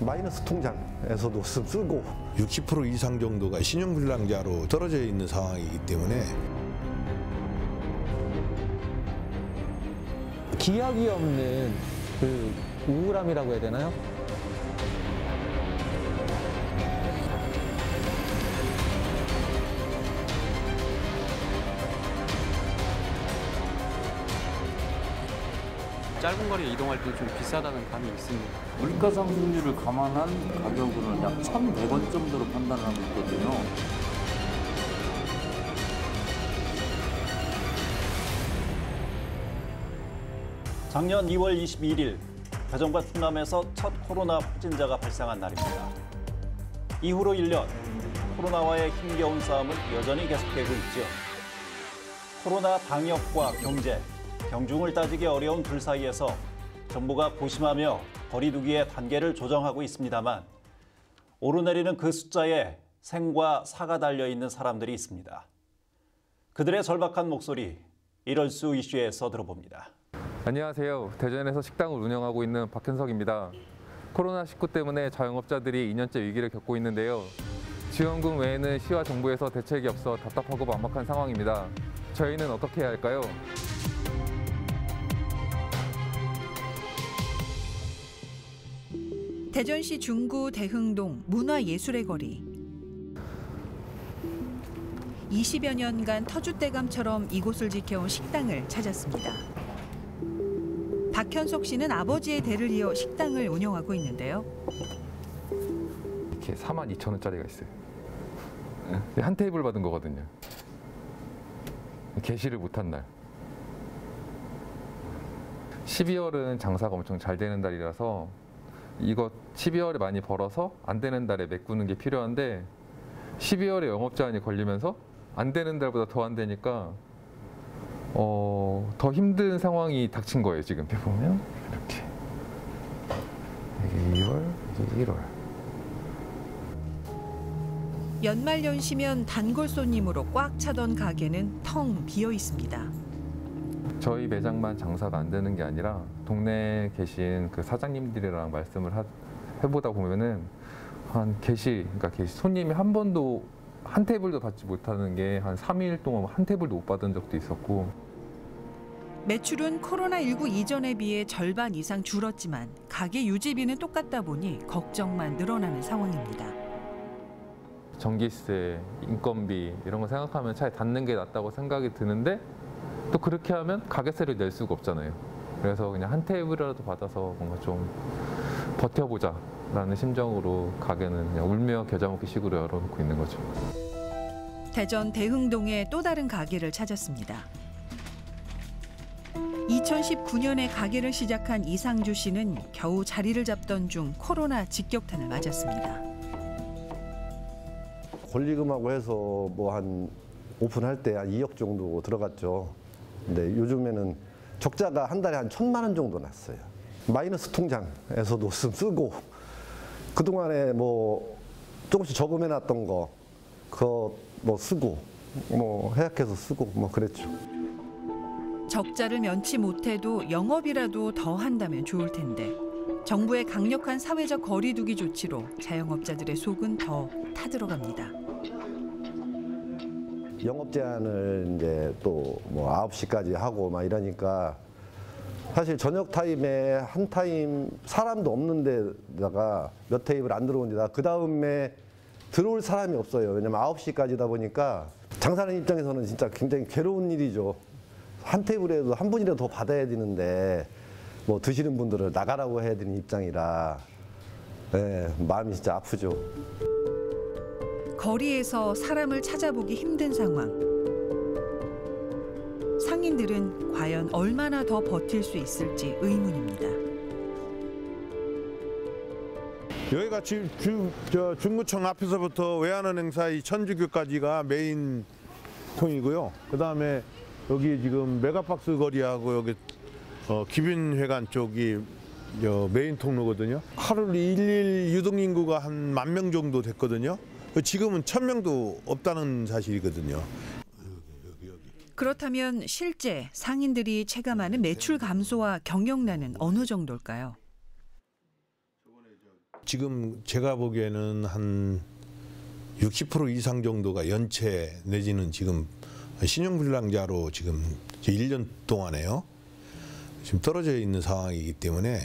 마이너스 통장에서도 쓰고 60% 이상 정도가 신용불량자로 떨어져 있는 상황이기 때문에 기약이 없는 그 우울함이라고 해야 되나요? 짧은 거리 이동할 때 좀 비싸다는 감이 있습니다. 물가 상승률을 감안한 가격으로는 약 1,100원 정도로 판단하고 있거든요. 작년 2월 22일 대전과 충남에서 첫 코로나 확진자가 발생한 날입니다. 이후로 1년, 코로나와의 힘겨운 싸움은 여전히 계속되고 있죠. 코로나 방역과 경제, 경중을 따지기 어려운 둘 사이에서 정부가 고심하며 거리 두기의 단계를 조정하고 있습니다만 오르내리는 그 숫자에 생과 사가 달려있는 사람들이 있습니다. 그들의 절박한 목소리, 이럴 수 이슈에서 들어봅니다. 안녕하세요. 대전에서 식당을 운영하고 있는 박현석입니다. 코로나19 때문에 자영업자들이 2년째 위기를 겪고 있는데요. 지원금 외에는 시와 정부에서 대책이 없어 답답하고 막막한 상황입니다. 저희는 어떻게 해야 할까요? 대전시 중구 대흥동 문화예술의 거리. 20여 년간 터줏대감처럼 이곳을 지켜온 식당을 찾았습니다. 박현석 씨는 아버지의 대를 이어 식당을 운영하고 있는데요. 이렇게 42,000원짜리가 있어요. 한 테이블 받은 거거든요. 개시를 못한 날. 12월은 장사가 엄청 잘 되는 달이라서 이거 12월에 많이 벌어서 안 되는 달에 메꾸는 게 필요한데 12월에 영업 제한이 걸리면서 안 되는 달보다 더 안 되니까 더 힘든 상황이 닥친 거예요. 지금 보면 이렇게 이게 2월, 이게 1월. 연말연시면 단골 손님으로 꽉 차던 가게는 텅 비어 있습니다. 저희 매장만 장사가 안 되는 게 아니라 동네에 계신 그 사장님들이랑 말씀을 해보다 보면은 그러니까 손님이 한 번도 한 테이블도 받지 못하는 게 한 3일 동안 한 테이블도 못 받은 적도 있었고. 매출은 코로나19 이전에 비해 절반 이상 줄었지만 가게 유지비는 똑같다 보니 걱정만 늘어나는 상황입니다. 전기세, 인건비 이런 거 생각하면 차라리 닫는 게 낫다고 생각이 드는데 또 그렇게 하면 가게세를 낼 수가 없잖아요. 그래서 그냥 한 테이블이라도 받아서 뭔가 좀 버텨보자라는 심정으로 가게는 그냥 울며 겨자 먹기 식으로 열어놓고 있는 거죠. 대전 대흥동에 또 다른 가게를 찾았습니다. 2019년에 가게를 시작한 이상주 씨는 겨우 자리를 잡던 중 코로나 직격탄을 맞았습니다. 권리금하고 해서 뭐 한 오픈할 때 한 2억 정도 들어갔죠. 근데 요즘에는 적자가 한 달에 한 1,000만 원 정도 났어요. 마이너스 통장에서도 쓰고 그동안에 뭐 조금씩 저금해 놨던 거 그거 뭐 쓰고 뭐 해약해서 쓰고 뭐 그랬죠. 적자를 면치 못해도 영업이라도 더 한다면 좋을 텐데 정부의 강력한 사회적 거리 두기 조치로 자영업자들의 속은 더 타들어갑니다. 영업 제한을 이제 또 뭐 9시까지 하고 막 이러니까 사실 저녁 타임에 한 타임 사람도 없는 데다가 몇 테이블 안 들어온 데다가 그 다음에 들어올 사람이 없어요. 왜냐면 9시까지다 보니까 장사하는 입장에서는 진짜 굉장히 괴로운 일이죠. 한 테이블에도 한 분이라도 더 받아야 되는데 뭐 드시는 분들을 나가라고 해야 되는 입장이라 마음이 진짜 아프죠. 거리에서 사람을 찾아보기 힘든 상황. 상인들은 과연 얼마나 더 버틸 수 있을지 의문입니다. 여기가 지금 중구청 앞에서부터 외환은행사 이 천주교까지가 메인 통이고요. 그 다음에 여기 지금 메가박스 거리하고 여기 기빈회관 쪽이 메인 통로거든요. 하루 일일 유동 인구가 한 10,000명 정도 됐거든요. 지금은 1,000명도 없다는 사실이거든요. 그렇다면 실제 상인들이 체감하는 매출 감소와 경영난은 어느 정도일까요? 지금 제가 보기에는 한 60% 이상 정도가 연체 내지는 지금 신용불량자로 지금 1년 동안에요. 지금 떨어져 있는 상황이기 때문에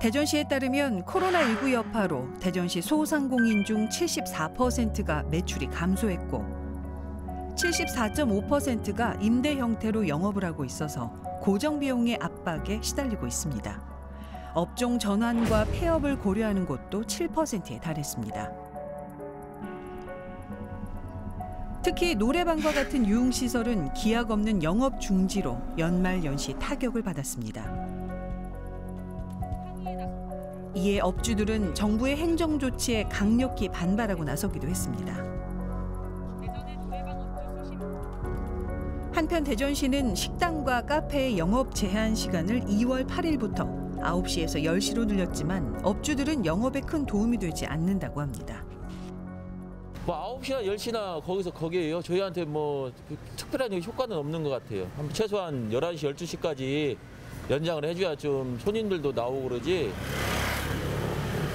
대전시에 따르면 코로나19 여파로 대전시 소상공인 중 74%가 매출이 감소했고 74.5%가 임대 형태로 영업을 하고 있어서 고정 비용의 압박에 시달리고 있습니다. 업종 전환과 폐업을 고려하는 곳도 7%에 달했습니다. 특히 노래방과 같은 유흥시설은 기약 없는 영업 중지로 연말 연시 타격을 받았습니다. 이에 업주들은 정부의 행정 조치에 강력히 반발하고 나서기도 했습니다. 한편 대전시는 식당과 카페의 영업 제한 시간을 2월 8일부터 9시에서 10시로 늘렸지만 업주들은 영업에 큰 도움이 되지 않는다고 합니다. 뭐 9시나 10시나 거기에요. 저희한테 뭐 특별한 효과는 없는 것 같아요. 최소한 11시, 12시까지 연장을 해줘야 좀 손님들도 나오고 그러지.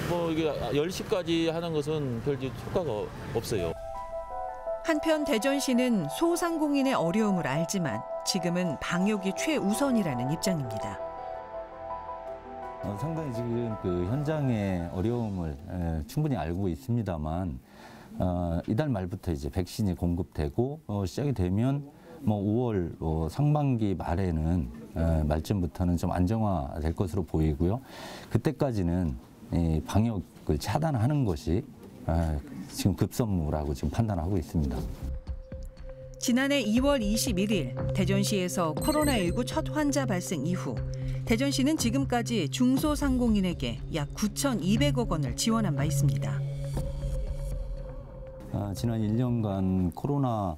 뭐 이게 10시까지 하는 것은 별 효과가 없어요. 한편 대전시는 소상공인의 어려움을 알지만 지금은 방역이 최우선이라는 입장입니다. 상당히 지금 그 현장의 어려움을 충분히 알고 있습니다만 이달 말부터 이제 백신이 공급되고 시작이 되면 뭐 5월 상반기 말에는 말쯤부터는 좀 안정화될 것으로 보이고요. 그때까지는 이 방역을 차단하는 것이 지금 급선무라고 지금 판단하고 있습니다. 지난해 2월 21일 대전시에서 코로나19 첫 환자 발생 이후 대전시는 지금까지 중소상공인에게 약 9,200억 원을 지원한 바 있습니다. 지난 1년간 코로나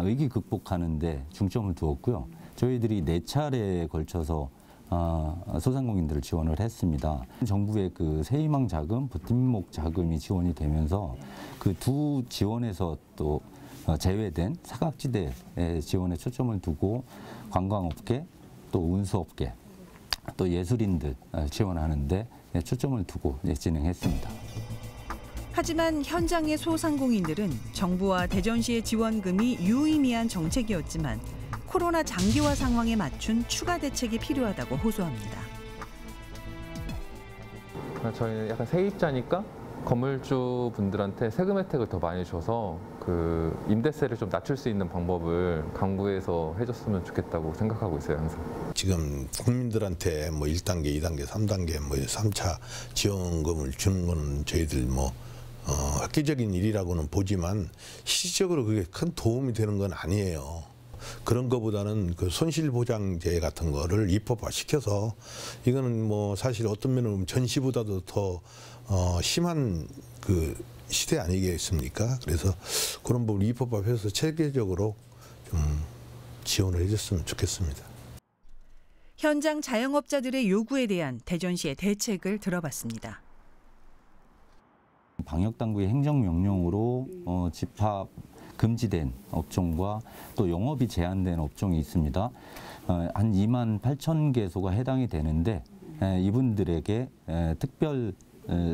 위기 극복하는 데 중점을 두었고요. 저희들이 4차례에 걸쳐서 소상공인들을 지원을 했습니다. 정부의 그 새희망 자금, 버팀목 자금이 지원이 되면서 그 두 지원에서 또 제외된 사각지대 지원에 초점을 두고 관광업계, 또 운수업계, 또 예술인들 지원하는데 초점을 두고 진행했습니다. 하지만 현장의 소상공인들은 정부와 대전시의 지원금이 유의미한 정책이었지만 코로나 장기화 상황에 맞춘 추가 대책이 필요하다고 호소합니다. 저희는 약간 세입자니까 건물주 분들한테 세금 혜택을 더 많이 줘서 그 임대세를 좀 낮출 수 있는 방법을 강구해서 해줬으면 좋겠다고 생각하고 있어요, 항상. 지금 국민들한테 뭐 1단계, 2단계, 3단계, 뭐 3차 지원금을 주는 건 저희들 뭐 획기적인 일이라고는 보지만 실질적으로 그게 큰 도움이 되는 건 아니에요. 그런 거보다는 그 손실보장제 같은 거를 입법화시켜서 이거는 뭐 사실 어떤 면으로 보면 전시보다도 더 심한 그 시대 아니겠습니까? 그래서 그런 부분을 입법화해서 체계적으로 좀 지원을 해줬으면 좋겠습니다. 현장 자영업자들의 요구에 대한 대전시의 대책을 들어봤습니다. 방역당국의 행정명령으로 집합 금지된 업종과 또 영업이 제한된 업종이 있습니다. 한 2만 8천 개소가 해당이 되는데 이분들에게 특별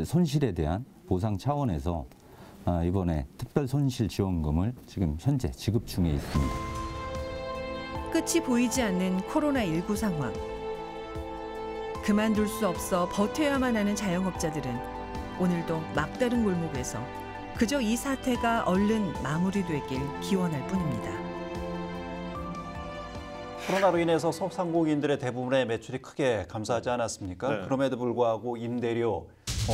손실에 대한 보상 차원에서 이번에 특별 손실 지원금을 지금 현재 지급 중에 있습니다. 끝이 보이지 않는 코로나19 상황. 그만둘 수 없어 버텨야만 하는 자영업자들은 오늘도 막다른 골목에서 그저 이 사태가 얼른 마무리되길 기원할 뿐입니다. 코로나로 인해서 소상공인들의 대부분의 매출이 크게 감소하지 않았습니까? 네. 그럼에도 불구하고 임대료,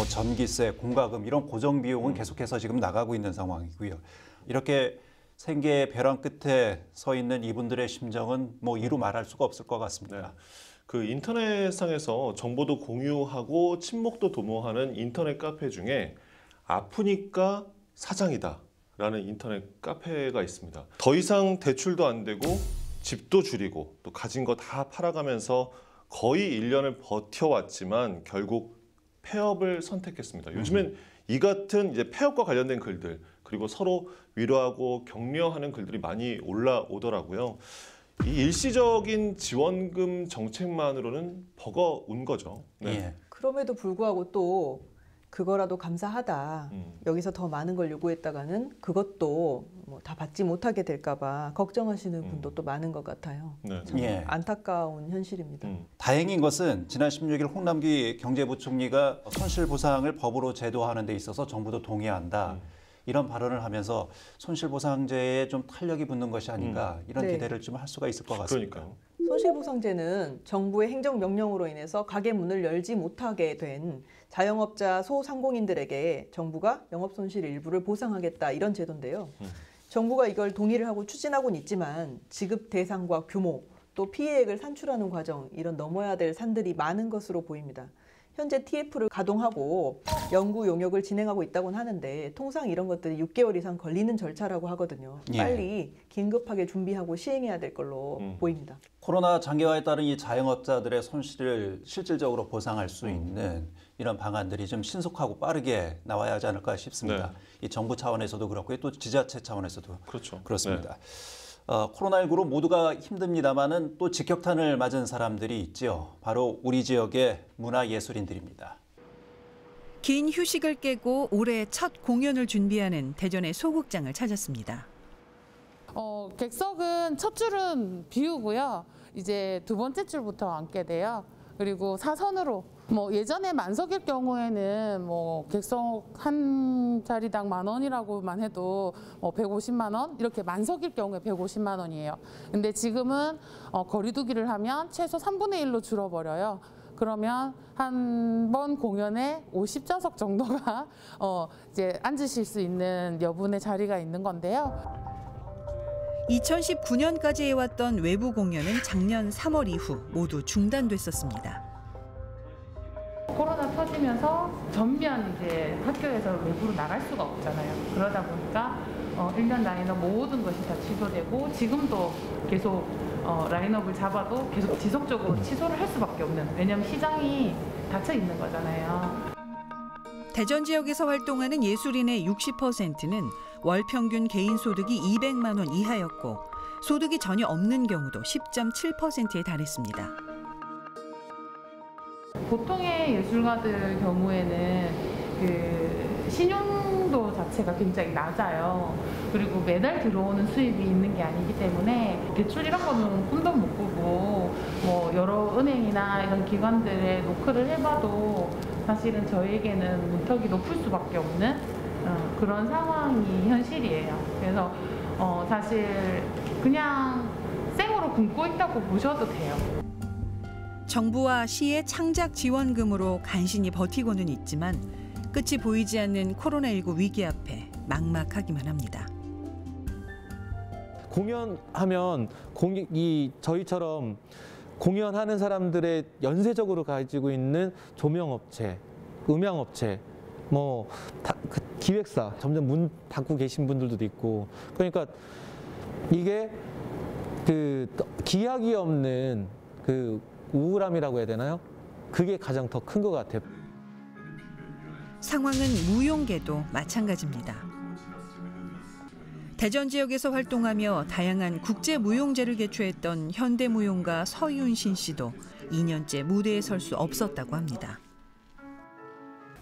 전기세, 공과금 이런 고정 비용은 계속해서 지금 나가고 있는 상황이고요. 이렇게 생계의 벼랑 끝에 서 있는 이분들의 심정은 뭐 이루 말할 수가 없을 것 같습니다. 네. 그 인터넷상에서 정보도 공유하고 친목도 도모하는 인터넷 카페 중에 아프니까 사장이다 라는 인터넷 카페가 있습니다. 더 이상 대출도 안 되고 집도 줄이고 또 가진 거 다 팔아가면서 거의 1년을 버텨왔지만 결국 폐업을 선택했습니다. 요즘엔 이 같은 이제 폐업과 관련된 글들 그리고 서로 위로하고 격려하는 글들이 많이 올라오더라고요. 이 일시적인 지원금 정책만으로는 버거운 거죠. 네. 예. 그럼에도 불구하고 또 그거라도 감사하다. 여기서 더 많은 걸 요구했다가는 그것도 뭐 다 받지 못하게 될까 봐 걱정하시는 분도 또 많은 것 같아요. 네. 참 예. 안타까운 현실입니다. 다행인 것은 지난 16일 홍남기 경제부총리가 손실보상을 법으로 제도화하는 데 있어서 정부도 동의한다. 이런 발언을 하면서 손실보상제에 좀 탄력이 붙는 것이 아닌가 이런 네. 기대를 좀 할 수가 있을 것 같습니다. 그러니까요. 손실보상제는 정부의 행정명령으로 인해서 가게 문을 열지 못하게 된 자영업자 소상공인들에게 정부가 영업손실 일부를 보상하겠다 이런 제도인데요. 정부가 이걸 동의를 하고 추진하고는 있지만 지급 대상과 규모 또 피해액을 산출하는 과정 이런 넘어야 될 산들이 많은 것으로 보입니다. 현재 TF를 가동하고 연구 용역을 진행하고 있다고는 하는데 통상 이런 것들이 6개월 이상 걸리는 절차라고 하거든요. 예. 빨리 긴급하게 준비하고 시행해야 될 걸로 보입니다. 코로나 장기화에 따른 이 자영업자들의 손실을 실질적으로 보상할 수 있는 이런 방안들이 좀 신속하고 빠르게 나와야 하지 않을까 싶습니다. 이 정부 차원에서도 그렇고요, 또 지자체 차원에서도 그렇죠. 그렇습니다. 코로나19로 모두가 힘듭니다만은 또 직격탄을 맞은 사람들이 있죠. 바로 우리 지역의 문화예술인들입니다. 긴 휴식을 깨고 올해 첫 공연을 준비하는 대전의 소극장을 찾았습니다. 객석은 첫 줄은 비우고요. 이제 두 번째 줄부터 앉게 돼요. 그리고 사선으로 예전에 만석일 경우에는 객석 한 자리당 10,000원이라고만 해도 150만 원 이렇게 만석일 경우에 150만 원이에요. 근데 지금은 거리두기를 하면 최소 3분의 1로 줄어버려요. 그러면 한 번 공연에 50좌석 정도가 이제 앉으실 수 있는 여분의 자리가 있는 건데요. 2019년까지 해왔던 외부 공연은 작년 3월 이후 모두 중단됐었습니다. 코로나 터지면서 전면 이제 학교에서 외부로 나갈 수가 없잖아요. 그러다 보니까 1년 라인업 모든 것이 다 취소되고 지금도 계속 라인업을 잡아도 계속 지속적으로 취소를 할 수밖에 없는, 왜냐하면 시장이 닫혀 있는 거잖아요. 대전 지역에서 활동하는 예술인의 60%는 월 평균 개인 소득이 200만 원 이하였고 소득이 전혀 없는 경우도 10.7%에 달했습니다. 보통의 예술가들 경우에는 그 신용도 자체가 굉장히 낮아요. 그리고 매달 들어오는 수입이 있는 게 아니기 때문에 대출 이런 거는 꿈도 못 꾸고 여러 은행이나 이런 기관들에 노크를 해봐도 사실은 저에게는 문턱이 높을 수밖에 없는 그런 상황이 현실이에요. 그래서 사실 그냥 생으로 굶고 있다고 보셔도 돼요. 정부와 시의 창작 지원금으로 간신히 버티고는 있지만 끝이 보이지 않는 코로나19 위기 앞에 막막하기만 합니다. 공연하면 저희처럼 공연하는 사람들의 연쇄적으로 가지고 있는 조명업체, 음향업체, 기획사 점점 문 닫고 계신 분들도 있고, 그러니까 이게 그 기약이 없는 그 우울함이라고 해야 되나요? 그게 가장 더 큰 것 같아요. 상황은 무용계도 마찬가지입니다. 대전 지역에서 활동하며 다양한 국제무용제를 개최했던 현대무용가 서윤신 씨도 2년째 무대에 설 수 없었다고 합니다.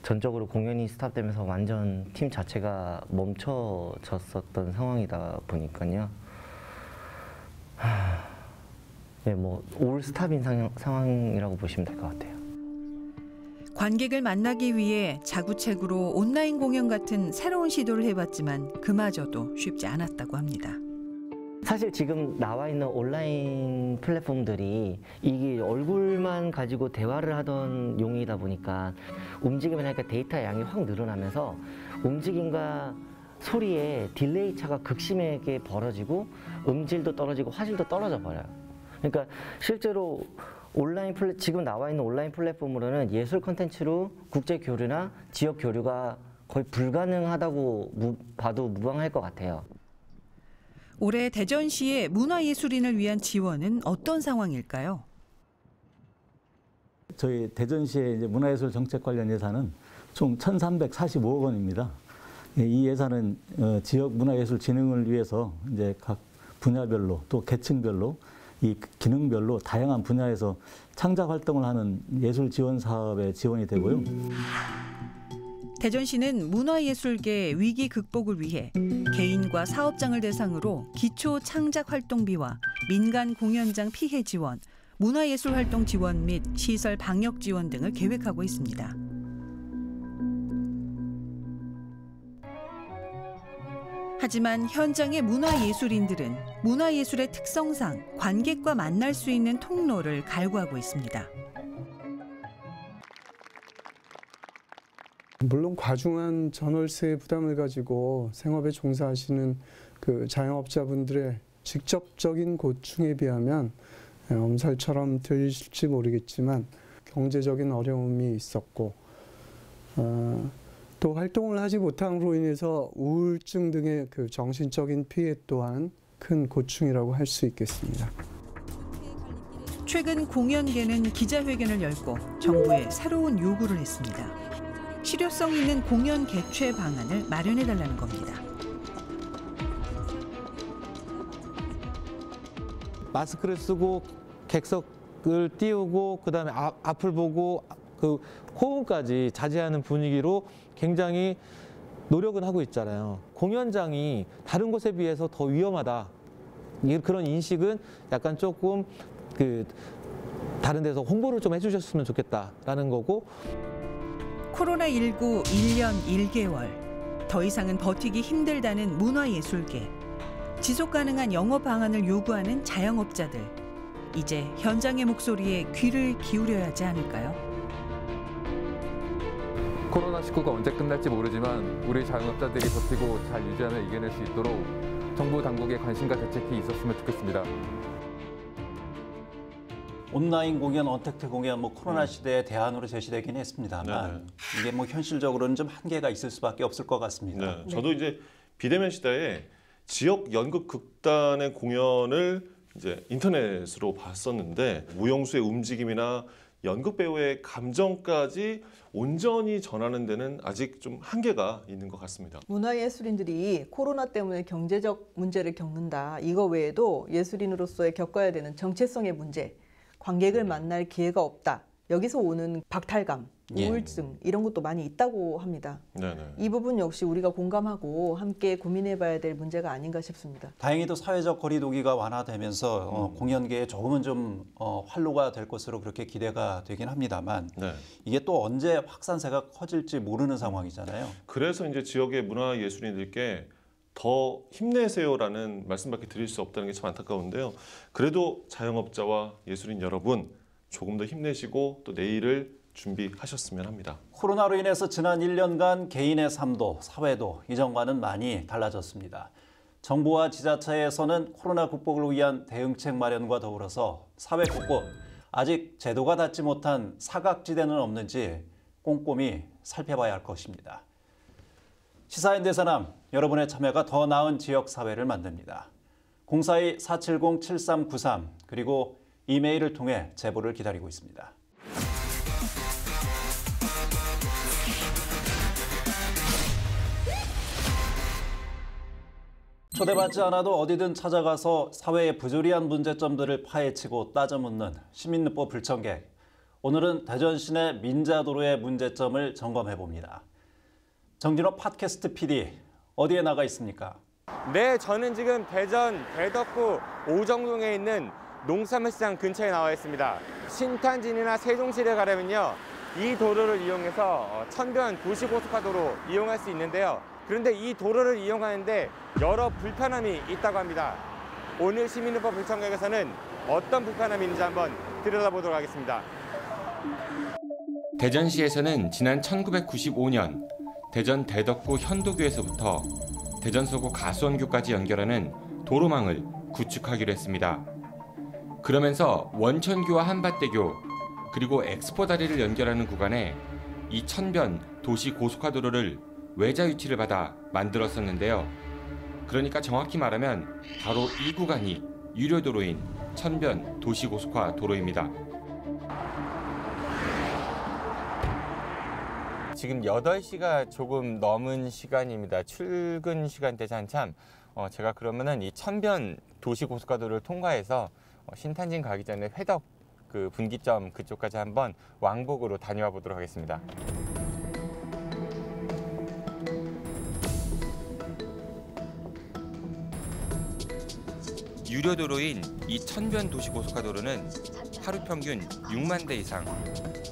전적으로 공연이 스탑되면서 완전 팀 자체가 멈춰졌었던 상황이다 보니까요. 올 스탑인 상황이라고 보시면 될 것 같아요. 관객을 만나기 위해 자구책으로 온라인 공연 같은 새로운 시도를 해봤지만 그마저도 쉽지 않았다고 합니다. 사실 지금 나와 있는 온라인 플랫폼들이 이게 얼굴만 가지고 대화를 하던 용이다 보니까 움직임을 하니까 데이터 양이 확 늘어나면서 움직임과 소리에 딜레이 차가 극심하게 벌어지고 음질도 떨어지고 화질도 떨어져 버려요. 그러니까 실제로 지금 나와 있는 온라인 플랫폼으로는 예술 콘텐츠로 국제 교류나 지역 교류가 거의 불가능하다고 봐도 무방할 것 같아요. 올해 대전시의 문화예술인을 위한 지원은 어떤 상황일까요? 저희 대전시의 이제 문화예술 정책 관련 예산은 총 1,345억 원입니다. 이 예산은 지역 문화예술 진흥을 위해서 이제 각 분야별로 또 계층별로 이 기능별로 다양한 분야에서 창작 활동을 하는 예술 지원 사업에 지원이 되고요. 대전시는 문화예술계 위기 극복을 위해 개인과 사업장을 대상으로 기초 창작 활동비와 민간 공연장 피해 지원, 문화예술 활동 지원 및 시설 방역 지원 등을 계획하고 있습니다. 하지만 현장의 문화예술인들은 문화예술의 특성상 관객과 만날 수 있는 통로를 갈구하고 있습니다. 물론 과중한 전월세 부담을 가지고 생업에 종사하시는 그 자영업자분들의 직접적인 고충에 비하면 엄살처럼 들릴지 모르겠지만 경제적인 어려움이 있었고 또 활동을 하지 못함으로 인해서 우울증 등의 그 정신적인 피해 또한 큰 고충이라고 할 수 있겠습니다. 최근 공연계는 기자회견을 열고 정부에 새로운 요구를 했습니다. 실효성 있는 공연 개최 방안을 마련해달라는 겁니다. 마스크를 쓰고 객석을 띄우고 그다음에 앞을 보고 그 호응까지 자제하는 분위기로 굉장히 노력은 하고 있잖아요. 공연장이 다른 곳에 비해서 더 위험하다. 그런 인식은 약간 조금 다른 데서 홍보를 좀 해주셨으면 좋겠다라는 거고. 코로나19 1년 1개월. 더 이상은 버티기 힘들다는 문화예술계. 지속 가능한 영업 방안을 요구하는 자영업자들. 이제 현장의 목소리에 귀를 기울여야 하지 않을까요? 코로나19가 언제 끝날지 모르지만 우리 자영업자들이 버티고 잘 유지하며 이겨낼 수 있도록 정부 당국의 관심과 대책이 있었으면 좋겠습니다. 온라인 공연, 언택트 공연, 코로나 시대의 대안으로 제시되긴 했습니다만 이게 현실적으로는 좀 한계가 있을 수밖에 없을 것 같습니다. 네, 저도 이제 비대면 시대에 지역 연극 극단의 공연을 이제 인터넷으로 봤었는데 무용수의 움직임이나 연극 배우의 감정까지 온전히 전하는 데는 아직 좀 한계가 있는 것 같습니다. 문화예술인들이 코로나 때문에 경제적 문제를 겪는다. 이거 외에도 예술인으로서의 겪어야 되는 정체성의 문제, 관객을 만날 기회가 없다. 여기서 오는 박탈감, 우울증 이런 것도 많이 있다고 합니다. 네네. 이 부분 역시 우리가 공감하고 함께 고민해봐야 될 문제가 아닌가 싶습니다. 다행히도 사회적 거리두기가 완화되면서 공연계에 조금은 좀 활로가 될 것으로 그렇게 기대가 되긴 합니다만 이게 또 언제 확산세가 커질지 모르는 상황이잖아요. 그래서 이제 지역의 문화예술인들께 더 힘내세요라는 말씀밖에 드릴 수 없다는 게 참 안타까운데요. 그래도 자영업자와 예술인 여러분 조금 더 힘내시고 또 내일을 준비하셨으면 합니다. 코로나로 인해서 지난 1년간 개인의 삶도 사회도 이전과는 많이 달라졌습니다. 정부와 지자체에서는 코로나 극복을 위한 대응책 마련과 더불어서 사회 곳곳 아직 제도가 닿지 못한 사각지대는 없는지 꼼꼼히 살펴봐야 할 것입니다. 시사인 대사남, 여러분의 참여가 더 나은 지역사회를 만듭니다. 042-470-7393 그리고 이메일을 통해 제보를 기다리고 있습니다. 초대받지 않아도 어디든 찾아가서 사회의 부조리한 문제점들을 파헤치고 따져묻는 시민눈법 불청객. 오늘은 대전시 내 민자도로의 문제점을 점검해봅니다. 정진호 팟캐스트 PD, 어디에 나가 있습니까? 네, 저는 지금 대전 대덕구 오정동에 있는 농산물시장 근처에 나와 있습니다. 신탄진이나 세종시를 가려면요, 이 도로를 이용해서 천변 도시고속화도로 이용할 수 있는데요. 그런데 이 도로를 이용하는데 여러 불편함이 있다고 합니다. 오늘 시민눈법 불청객에서는 어떤 불편함이 있는지 한번 들여다보도록 하겠습니다. 대전시에서는 지난 1995년 대전 대덕구 현도교에서부터 대전 서구 가수원교까지 연결하는 도로망을 구축하기로 했습니다. 그러면서 원천교와 한밭대교 그리고 엑스포다리를 연결하는 구간에 이 천변 도시고속화도로를 외자 유치를 받아 만들었었는데요. 그러니까 정확히 말하면 바로 이 구간이 유료도로인 천변 도시고속화도로입니다. 지금 8시가 조금 넘은 시간입니다. 출근 시간대지 한참. 제가 그러면은 이 천변 도시고속화도로를 통과해서 신탄진 가기 전에 회덕 그 분기점 그쪽까지 한번 왕복으로 다녀와 보도록 하겠습니다. 유료도로인 이 천변 도시고속화도로는 하루 평균 6만 대 이상,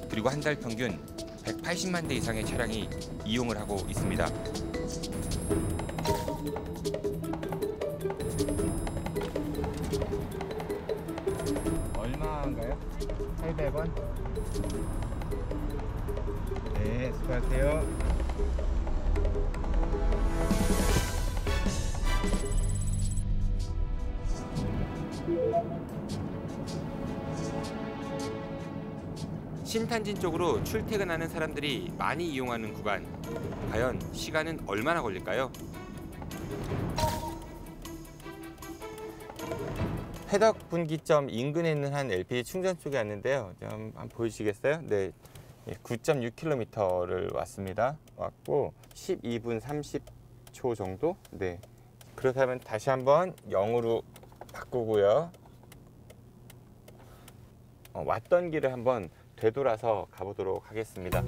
그리고 한 달 평균 180만 대 이상의 차량이 이용을 하고 있습니다. 얼마인가요? 800원? 네, 수고하세요. 신탄진 쪽으로 출퇴근하는 사람들이 많이 이용하는 구간, 과연 시간은 얼마나 걸릴까요? 회덕 분기점 인근에 있는 한 LPG 충전 쪽에 왔는데요. 좀 한번 보여주시겠어요? 네, 9.6km를 왔고 12분 30초 정도? 네. 그렇다면 다시 한번 0으로 바꾸고요. 왔던 길을 한번 되돌아서 가보도록 하겠습니다.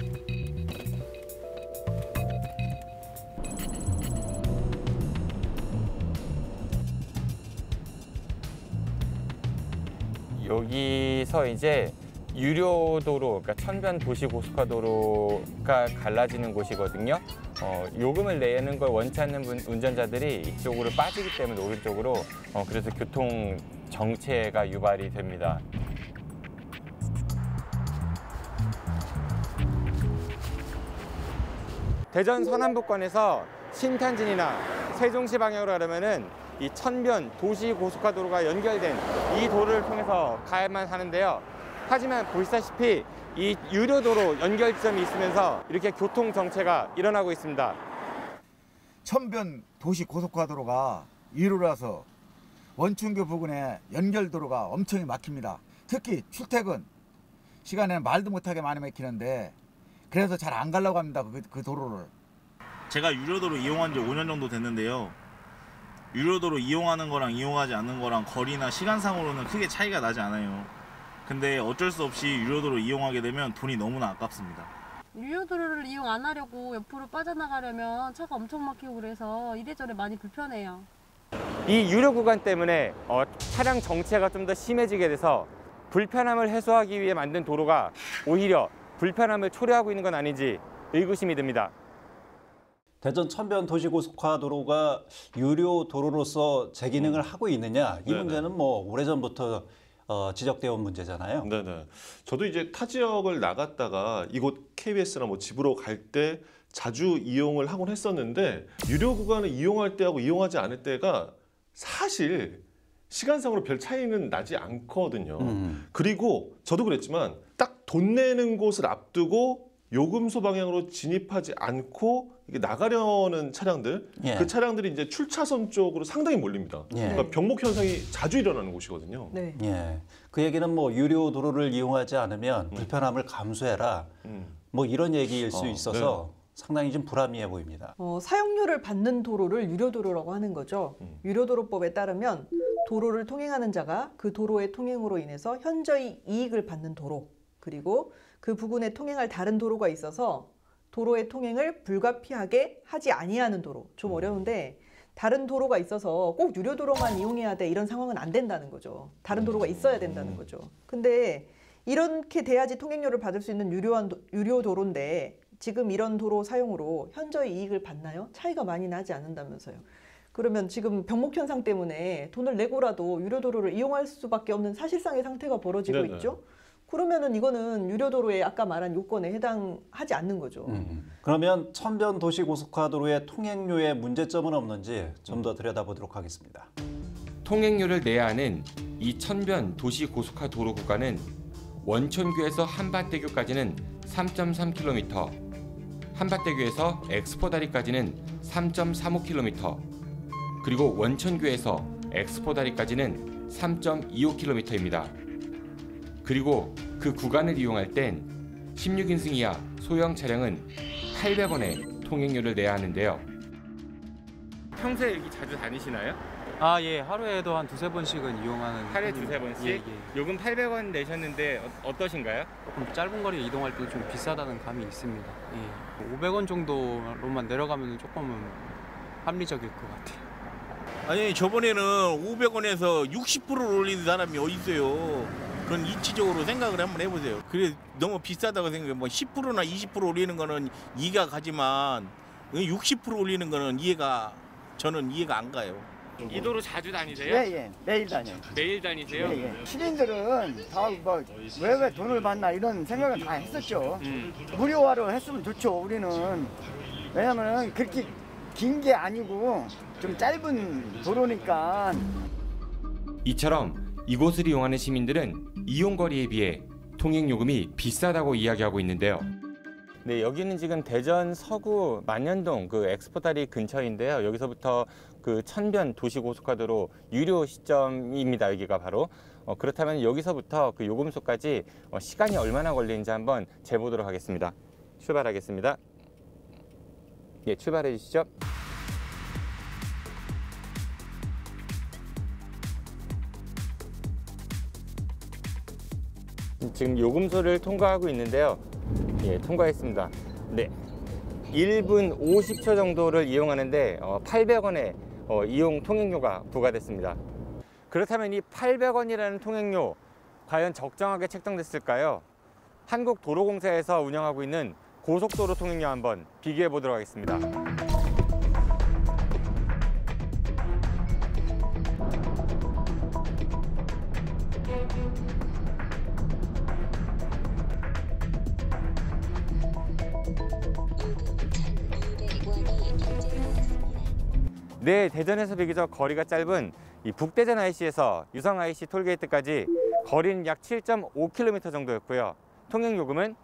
여기서 이제 유료도로, 그러니까 천변 도시고속화도로가 갈라지는 곳이거든요. 요금을 내는 걸 원치 않는 운전자들이 이쪽으로 빠지기 때문에 오른쪽으로 그래서 교통 정체가 유발이 됩니다. 대전 서남부권에서 신탄진이나 세종시 방향으로 가려면은 이 천변 도시고속화도로가 연결된 이 도로를 통해서 가야만 하는데요. 하지만 보시다시피 이 유료도로 연결점이 있으면서 이렇게 교통 정체가 일어나고 있습니다. 천변 도시고속화도로가 유료라서 원춘교 부근에 연결도로가 엄청 막힙니다. 특히 출퇴근 시간에는 말도 못하게 많이 막히는데 그래서 잘 안 가려고 합니다. 그 도로를. 제가 유료도로 이용한 지 5년 정도 됐는데요. 유료도로 이용하는 거랑 이용하지 않는 거랑 거리나 시간상으로는 크게 차이가 나지 않아요. 근데 어쩔 수 없이 유료도로 이용하게 되면 돈이 너무나 아깝습니다. 유료도로를 이용 안 하려고 옆으로 빠져나가려면 차가 엄청 막히고 그래서 이래저래 많이 불편해요. 이 유료 구간 때문에 차량 정체가 좀 더 심해지게 돼서 불편함을 해소하기 위해 만든 도로가 오히려 불편함을 초래하고 있는 건 아닌지 의구심이 듭니다. 대전 천변 도시고속화도로가 유료 도로로서 제 기능을 하고 있느냐, 이 문제는 뭐 오래전부터 지적되어 온 문제잖아요. 네네. 저도 이제 타 지역을 나갔다가 이곳 KBS나 뭐 집으로 갈 때 자주 이용을 하곤 했었는데 유료 구간을 이용할 때하고 이용하지 않을 때가 사실 시간상으로 별 차이는 나지 않거든요. 그리고 저도 그랬지만 딱 돈 내는 곳을 앞두고 요금소 방향으로 진입하지 않고 이게 나가려는 차량들, 예. 그 차량들이 이제 출차선 쪽으로 상당히 몰립니다. 예. 그러니까 병목 현상이 자주 일어나는 곳이거든요. 네. 예. 그 얘기는 뭐 유료 도로를 이용하지 않으면 불편함을 감수해라. 뭐 이런 얘기일 수 있어서 상당히 좀 불합리해 보입니다. 사용료를 받는 도로를 유료도로라고 하는 거죠. 유료도로법에 따르면 도로를 통행하는 자가 그 도로의 통행으로 인해서 현저히 이익을 받는 도로, 그리고 그 부근에 통행할 다른 도로가 있어서 도로의 통행을 불가피하게 하지 아니하는 도로. 좀 어려운데 다른 도로가 있어서 꼭 유료도로만 이용해야 돼 이런 상황은 안 된다는 거죠. 다른 도로가 있어야 된다는 거죠. 근데 이렇게 돼야지 통행료를 받을 수 있는 유료도로인데 지금 이런 도로 사용으로 현저히 이익을 받나요? 차이가 많이 나지 않는다면서요. 그러면 지금 병목 현상 때문에 돈을 내고라도 유료도로를 이용할 수밖에 없는 사실상의 상태가 벌어지고 네네. 있죠. 그러면은 이거는 유료도로에 아까 말한 요건에 해당하지 않는 거죠. 그러면 천변 도시고속화도로의 통행료에 문제점은 없는지 좀 더 들여다보도록 하겠습니다. 통행료를 내야 하는 이 천변 도시고속화도로 구간은 원천교에서 한밭대교까지는 3.3km, 한밭대교에서 엑스포다리까지는 3.35km, 그리고 원천교에서 엑스포다리까지는 3.25km입니다. 그리고 그 구간을 이용할 땐 16인승 이하 소형 차량은 800원의 통행료를 내야 하는데요. 평소에 여기 자주 다니시나요? 아, 예. 하루에도 한 두세 번씩은 이용하는. 하루에 편입니다. 두세 번씩? 예, 예. 요금 800원 내셨는데 어떠신가요? 조금 짧은 거리 이동할 때 좀 비싸다는 감이 있습니다. 예. 500원 정도로만 내려가면 조금은 합리적일 것 같아요. 아니 저번에는 500원에서 60%를 올리는 사람이 어디 있어요. 그건 이치적으로 생각을 한번 해보세요. 그래 너무 비싸다고 생각해. 뭐 10%나 20% 올리는 거는 이해가 가지만 60% 올리는 거는 저는 이해가 안 가요. 이 도로 자주 다니세요? 예, 매일 다녀요. 매일 다니세요? 예. 시민들은 다 뭐 왜 돈을 받나 이런 생각을 다 했었죠. 무료화로 했으면 좋죠. 우리는 왜냐면은 그렇게 긴 게 아니고 좀 짧은 도로니까. 이처럼 이곳을 이용하는 시민들은 이용거리에 비해 통행요금이 비싸다고 이야기하고 있는데요. 네, 여기는 지금 대전 서구 만년동 그 엑스포다리 근처인데요. 여기서부터 그 천변 도시고속화도로 유료 시점입니다. 여기가 바로. 그렇다면 여기서부터 그 요금소까지 시간이 얼마나 걸리는지 한번 재보도록 하겠습니다. 출발하겠습니다. 예, 출발해 주시죠. 지금 요금소를 통과하고 있는데요. 예, 통과했습니다. 네, 1분 50초 정도를 이용하는데 800원의 이용 통행료가 부과됐습니다. 그렇다면 이 800원이라는 통행료 과연 적정하게 책정됐을까요? 한국도로공사에서 운영하고 있는 고속도로 통행료 한번 비교해 보도록 하겠습니다. 네, 대전에서 비교적 거리가 짧은 이 북대전 IC에서 유성 IC 톨게이트까지 거리는 약 7.5km 정도였고요. 통행요금은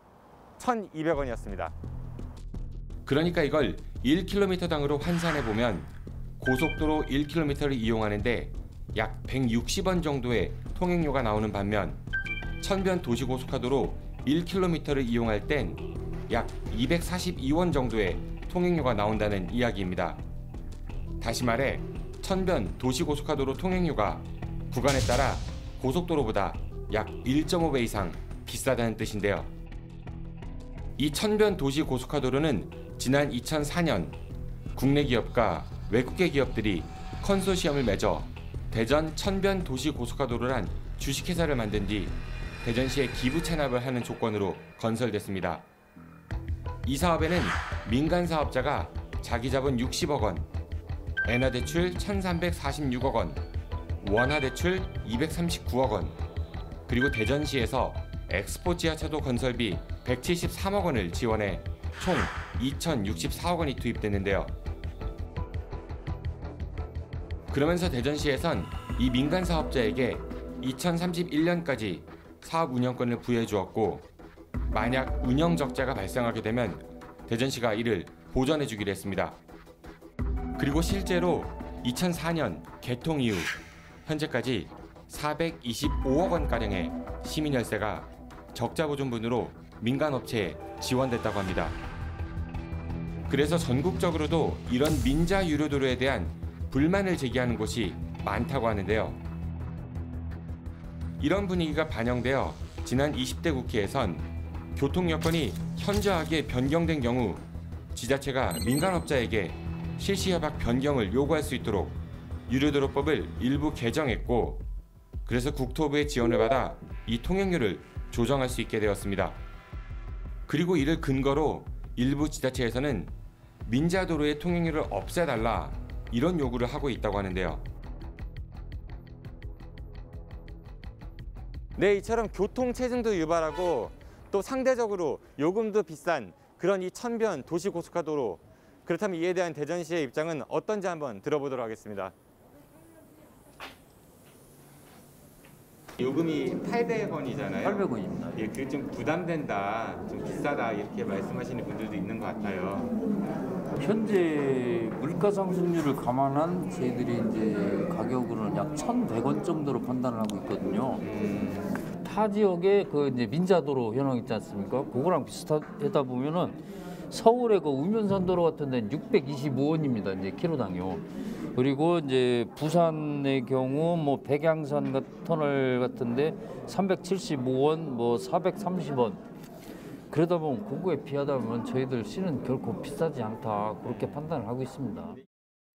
1,200원이었습니다. 그러니까 이걸 1km당으로 환산해 보면 고속도로 1km를 이용하는데 약 160원 정도의 통행료가 나오는 반면 천변 도시고속화도로 1km를 이용할 땐 약 242원 정도의 통행료가 나온다는 이야기입니다. 다시 말해 천변 도시고속화도로 통행료가 구간에 따라 고속도로보다 약 1.5배 이상 비싸다는 뜻인데요. 이 천변 도시고속화도로는 지난 2004년 국내 기업과 외국계 기업들이 컨소시엄을 맺어 대전 천변 도시고속화도로란 주식회사를 만든 뒤 대전시에 기부 체납을 하는 조건으로 건설됐습니다. 이 사업에는 민간 사업자가 자기 자본 60억 원, 엔화 대출 1,346억 원, 원화 대출 239억 원, 그리고 대전시에서 엑스포 지하차도 건설비 173억 원을 지원해 총 2,064억 원이 투입됐는데요. 그러면서 대전시에선 이 민간 사업자에게 2031년까지 사업 운영권을 부여해 주었고, 만약 운영 적자가 발생하게 되면 대전시가 이를 보전해 주기로 했습니다. 그리고 실제로 2004년 개통 이후 현재까지 425억 원가량의 시민열세가 적자보존분으로 민간업체에 지원됐다고 합니다. 그래서 전국적으로도 이런 민자 유료도로에 대한 불만을 제기하는 곳이 많다고 하는데요. 이런 분위기가 반영되어 지난 20대 국회에선 교통여건이 현저하게 변경된 경우 지자체가 민간업자에게 실시협약 변경을 요구할 수 있도록 유료도로법을 일부 개정했고, 그래서 국토부의 지원을 받아 이 통행료를 조정할 수 있게 되었습니다. 그리고 이를 근거로 일부 지자체에서는 민자도로의 통행료를 없애달라 이런 요구를 하고 있다고 하는데요. 네, 이처럼 교통체증도 유발하고 또 상대적으로 요금도 비싼 그런 이 천변 도시고속화도로, 그렇다면 이에 대한 대전시의 입장은 어떤지 한번 들어보도록 하겠습니다. 요금이 800원이잖아요. 800원입니다. 예, 그게 좀 부담된다, 좀 비싸다 이렇게 말씀하시는 분들도 있는 것 같아요. 현재 물가 상승률을 감안한 저희들이 이제 가격으로는 약 1,100원 정도로 판단을 하고 있거든요. 타 지역에 그 이제 민자도로 현황 있지 않습니까? 그거랑 비슷하다 보면은 서울의 그 우면산도로 같은 데는 625원입니다. 이제 키로당요. 그리고 이제 부산의 경우 뭐 백양산 터널 같은데 375원, 뭐 430원. 그러다 보면 그거에 비하다 보면 저희들 시는 결코 비싸지 않다 그렇게 판단을 하고 있습니다.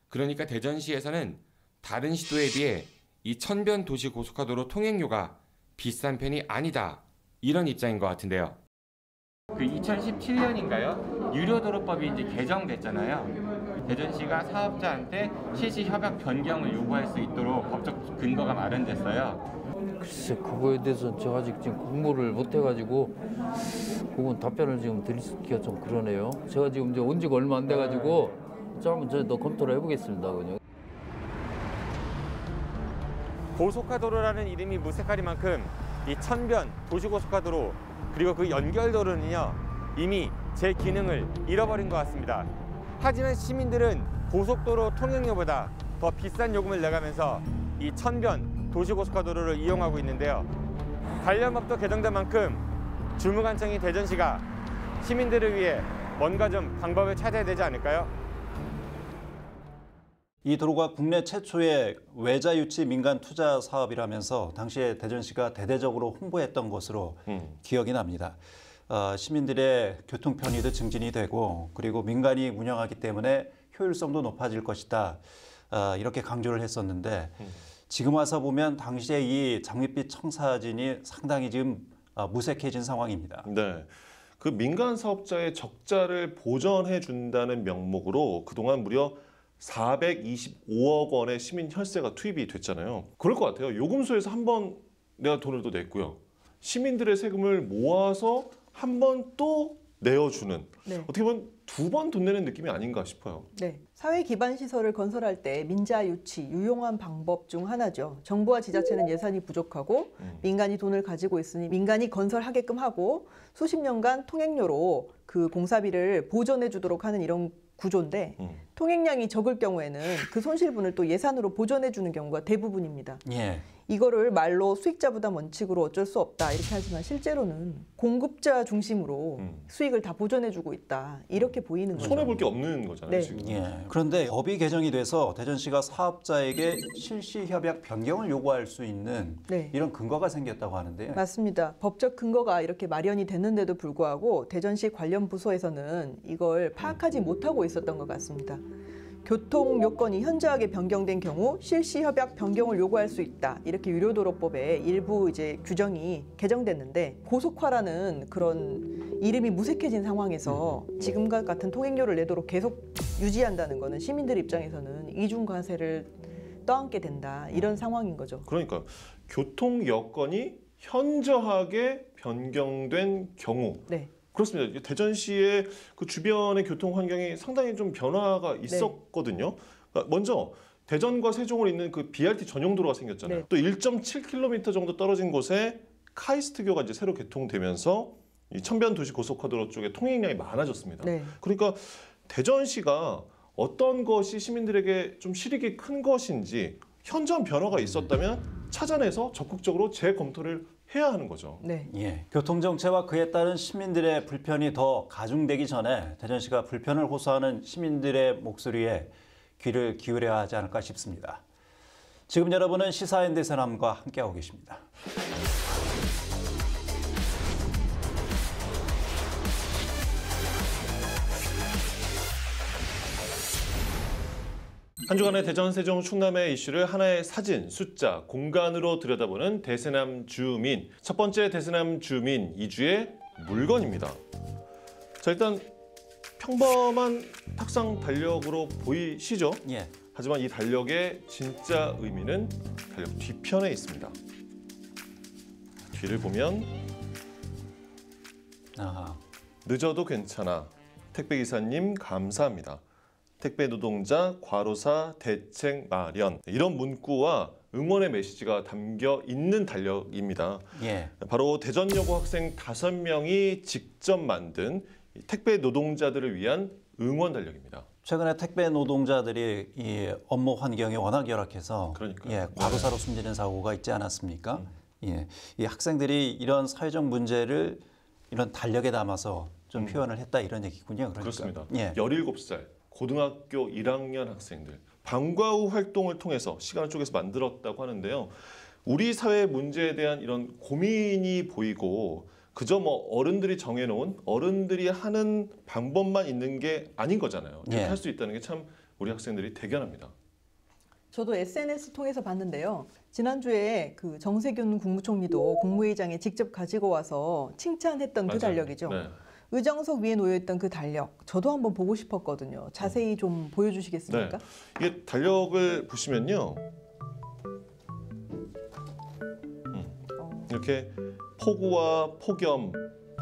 그러니까 대전시에서는 다른 시도에 비해 이 천변 도시 고속화도로 통행료가 비싼 편이 아니다 이런 입장인 것 같은데요. 그 2017년인가요? 유료도로법이 이제 개정됐잖아요. 대전시가 사업자한테 실시 협약 변경을 요구할 수 있도록 법적 근거가 마련됐어요. 글쎄 그거에 대해서 제가 아직 지금 공모를 못 해가지고 그건 답변을 지금 드리기가 좀 그러네요. 제가 지금 이제 온 지가 얼마 안 돼가지고 한번 저도 검토를 해보겠습니다. 그냥. 고속화도로라는 이름이 무색하리만큼 이 천변 도시고속화도로 그리고 그 연결도로는요 이미 제 기능을 잃어버린 것 같습니다. 하지만 시민들은 고속도로 통행료보다 더 비싼 요금을 내가면서 이 천변 도시고속화도로를 이용하고 있는데요. 관련 법도 개정된 만큼 주무관청인 대전시가 시민들을 위해 뭔가 좀 방법을 찾아야 되지 않을까요? 이 도로가 국내 최초의 외자 유치 민간 투자 사업이라면서 당시에 대전시가 대대적으로 홍보했던 것으로 기억이 납니다. 시민들의 교통 편의도 증진이 되고 그리고 민간이 운영하기 때문에 효율성도 높아질 것이다. 이렇게 강조를 했었는데 지금 와서 보면 당시에 이 장밋빛 청사진이 상당히 지금 무색해진 상황입니다. 네. 그 민간 사업자의 적자를 보전해 준다는 명목으로 그동안 무려 425억 원의 시민 혈세가 투입이 됐잖아요. 그럴 것 같아요. 요금소에서 한 번 내가 돈을 또 냈고요. 시민들의 세금을 모아서 한 번 또 내어주는 네. 어떻게 보면 두 번 돈 내는 느낌이 아닌가 싶어요. 네. 사회 기반 시설을 건설할 때 민자 유치 유용한 방법 중 하나죠. 정부와 지자체는 예산이 부족하고 민간이 돈을 가지고 있으니 민간이 건설하게끔 하고 수십 년간 통행료로 그 공사비를 보전해 주도록 하는 이런 구조인데 통행량이 적을 경우에는 그 손실분을 또 예산으로 보전해 주는 경우가 대부분입니다. 예. 이거를 말로 수익자 부담 원칙으로 어쩔 수 없다 이렇게 하지만 실제로는 공급자 중심으로 수익을 다 보전해주고 있다 이렇게 보이는 거죠. 손해볼 게 없는 거잖아요. 네. 지금. 예. 그런데 법이 개정이 돼서 대전시가 사업자에게 실시 협약 변경을 요구할 수 있는 네. 이런 근거가 생겼다고 하는데요. 맞습니다. 법적 근거가 이렇게 마련이 됐는데도 불구하고 대전시 관련 부서에서는 이걸 파악하지 못하고 있었던 것 같습니다. 교통 요건이 현저하게 변경된 경우 실시 협약 변경을 요구할 수 있다. 이렇게 유료도로법에 일부 이제 규정이 개정됐는데 고속화라는 그런 이름이 무색해진 상황에서 지금과 같은 통행료를 내도록 계속 유지한다는 것은 시민들 입장에서는 이중과세를 떠안게 된다. 이런 상황인 거죠. 그러니까 교통 여건이 현저하게 변경된 경우. 네. 그렇습니다. 대전시의 그 주변의 교통 환경이 상당히 좀 변화가 있었거든요. 그러니까 먼저 대전과 세종을 잇는 그 BRT 전용 도로가 생겼잖아요. 네. 또 1.7km 정도 떨어진 곳에 카이스트교가 이제 새로 개통되면서 이 천변 도시 고속화도로 쪽에 통행량이 많아졌습니다. 네. 그러니까 대전시가 어떤 것이 시민들에게 좀 실익이 큰 것인지 현저한 변화가 있었다면 찾아내서 적극적으로 재검토를 해야 하는 거죠. 네. 예. 교통정체와 그에 따른 시민들의 불편이 더 가중되기 전에 대전시가 불편을 호소하는 시민들의 목소리에 귀를 기울여야 하지 않을까 싶습니다. 지금 여러분은 시사인 대세남과 함께하고 계십니다. 한 주간의 대전, 세종, 충남의 이슈를 하나의 사진, 숫자, 공간으로 들여다보는 대세남 주민. 첫 번째 대세남 주민 2주의 물건입니다. 자, 일단 평범한 탁상 달력으로 보이시죠? 예. 하지만 이 달력의 진짜 의미는 달력 뒤편에 있습니다. 뒤를 보면 늦어도 괜찮아. 택배기사님 감사합니다. 택배 노동자 과로사 대책 마련. 이런 문구와 응원의 메시지가 담겨 있는 달력입니다. 예. 바로 대전여고 학생 5명이 직접 만든 택배 노동자들을 위한 응원 달력입니다. 최근에 택배 노동자들이 이 업무 환경이 워낙 열악해서 예, 과로사로 숨지는 사고가 있지 않았습니까? 예, 이 학생들이 이런 사회적 문제를 이런 달력에 담아서 좀 표현을 했다 이런 얘기군요. 그러니까. 그렇습니다. 예. 17살 고등학교 1학년 학생들 방과 후 활동을 통해서 시간을 쪼개서 만들었다고 하는데요. 우리 사회 문제에 대한 이런 고민이 보이고 그저 뭐 어른들이 정해놓은 어른들이 하는 방법만 있는 게 아닌 거잖아요. 이렇게 할 수 있다는 게 참 우리 학생들이 대견합니다. 저도 SNS 통해서 봤는데요. 지난주에 그 정세균 국무총리도 국무회의장에 직접 가지고 와서 칭찬했던 그 달력이죠. 네. 의정석 위에 놓여있던 그 달력, 저도 한번 보고 싶었거든요. 자세히 좀 보여주시겠습니까? 네. 이게 달력을 보시면요. 이렇게 폭우와 폭염,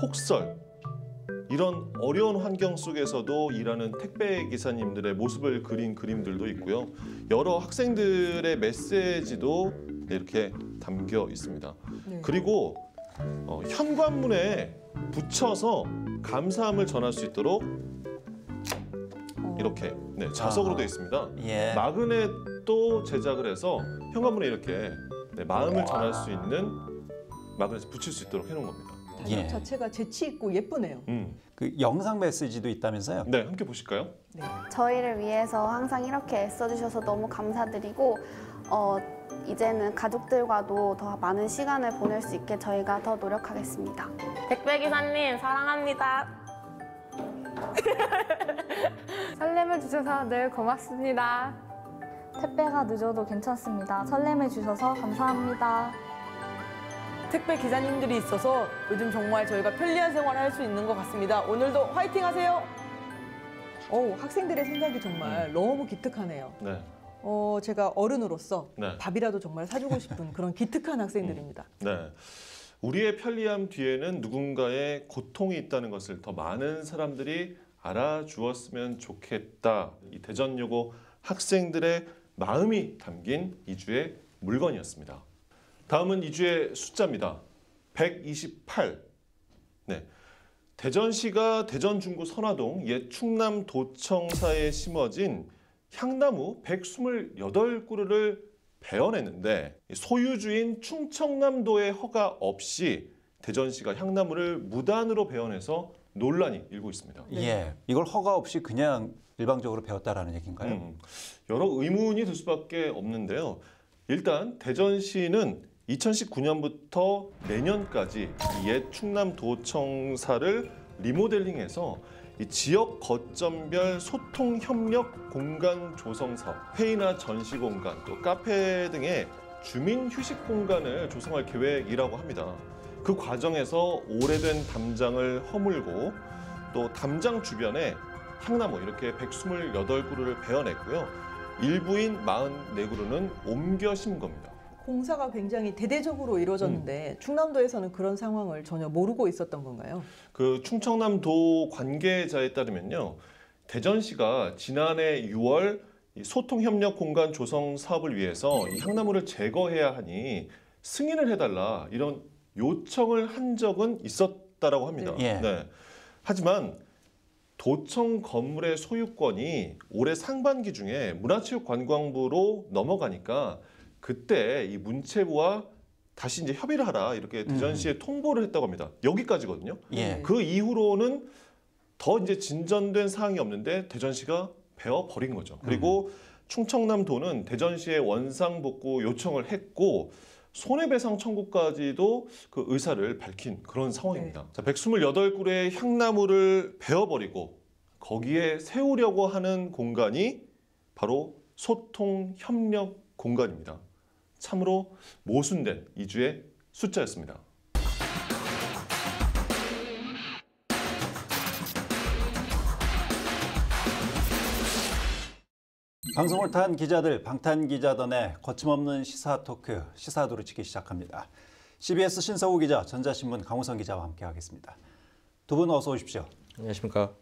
폭설 이런 어려운 환경 속에서도 일하는 택배 기사님들의 모습을 그린 그림들도 있고요. 여러 학생들의 메시지도 이렇게 담겨 있습니다. 네. 그리고 현관문에 붙여서 감사함을 전할 수 있도록 이렇게 자석으로 되어 있습니다. 마그넷도 제작을 해서 현관문에 이렇게 마음을 전할 수 있는 마그넷을 붙일 수 있도록 해놓은 겁니다. 달력 자체가 재치 있고 예쁘네요. 그 영상 메시지도 있다면서요? 네, 함께 보실까요? 저희를 위해서 항상 이렇게 애써주셔서 너무 감사드리고 이제는 가족들과도 더 많은 시간을 보낼 수 있게 저희가 더 노력하겠습니다. 택배 기사님 사랑합니다. 설렘을 주셔서 늘 고맙습니다. 택배가 늦어도 괜찮습니다. 설렘을 주셔서 감사합니다. 택배 기사님들이 있어서 요즘 정말 저희가 편리한 생활을 할 수 있는 것 같습니다. 오늘도 화이팅 하세요. 학생들의 생각이 정말 너무 기특하네요. 네. 제가 어른으로서 네. 밥이라도 정말 사주고 싶은 그런 기특한 학생들입니다. 네. 우리의 편리함 뒤에는 누군가의 고통이 있다는 것을 더 많은 사람들이 알아주었으면 좋겠다. 이 대전여고 학생들의 마음이 담긴 이 주의 물건이었습니다. 다음은 이 주의 숫자입니다. 128. 네. 대전시가 대전중구 선화동 옛 충남도청사에 심어진 향나무 128그루를 베어냈는데 소유주인 충청남도의 허가 없이 대전시가 향나무를 무단으로 베어내서 논란이 일고 있습니다. 이걸 허가 없이 그냥 일방적으로 베었다라는 얘기인가요? 여러 의문이 들 수밖에 없는데요. 일단 대전시는 2019년부터 내년까지 옛 충남도청사를 리모델링해서 이 지역 거점별 소통 협력 공간 조성 사업, 회의나 전시 공간, 또 카페 등의 주민 휴식 공간을 조성할 계획이라고 합니다. 그 과정에서 오래된 담장을 허물고 또 담장 주변에 향나무 이렇게 128그루를 베어냈고요. 일부인 44그루는 옮겨 심은 겁니다. 공사가 굉장히 대대적으로 이루어졌는데 충남도에서는 그런 상황을 전혀 모르고 있었던 건가요? 그 충청남도 관계자에 따르면요. 대전시가 지난해 6월 소통협력 공간 조성 사업을 위해서 이 향나무를 제거해야 하니 승인을 해달라 이런 요청을 한 적은 있었다라고 합니다. 네. 하지만 도청 건물의 소유권이 올해 상반기 중에 문화체육관광부로 넘어가니까 그때 이 문체부와 다시 이제 협의를 하라 이렇게 대전시에 통보를 했다고 합니다. 여기까지거든요. 그 이후로는 더 이제 진전된 사항이 없는데 대전시가 베어 버린 거죠. 그리고 충청남도는 대전시에 원상복구 요청을 했고 손해배상 청구까지도 그 의사를 밝힌 그런 상황입니다. 자, 128그루의 향나무를 베어버리고 거기에 세우려고 하는 공간이 바로 소통협력 공간입니다. 참으로 모순된 이 주의 숫자였습니다. 방송을 탄 기자들, 방탄기자단의 거침없는 시사 토크, 시사도루치기 시작합니다. CBS 신서우 기자, 전자신문 강우선 기자와 함께하겠습니다. 두 분 어서 오십시오. 안녕하십니까.